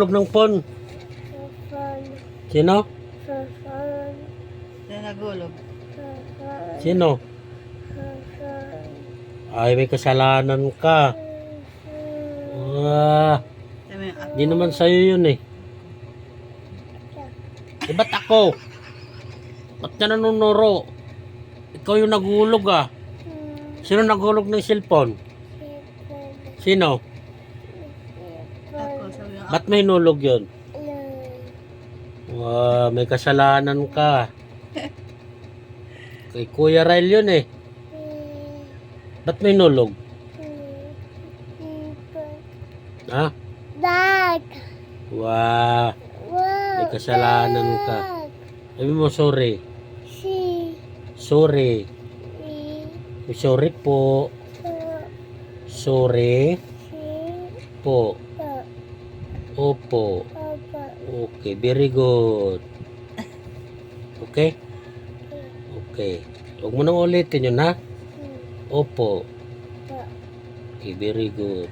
Tulog ng phone. Sino? Sino nagulog? Sino? Ay, may kasalanan ka. Sabi yung Di naman sa'yo yun eh. Eh, ba't ako? Ba't ka nanunuro? Ikaw yung nagulog ah. Sino nagulog ng cellphone? Sino? ako. Sabi yung Ba't may nulog yun? May kasalanan ka. Kay Kuya Ryle yun eh. Ba't may nulog? Ha? Dad. Wow. May kasalanan ka. Sabi mo sorry. Si. Sorry. Sorry po. Sorry po. Opo. Okay, very good. Okay? Okay. Huwag mo nang ulitin yun ha. Opo. Okay, very good.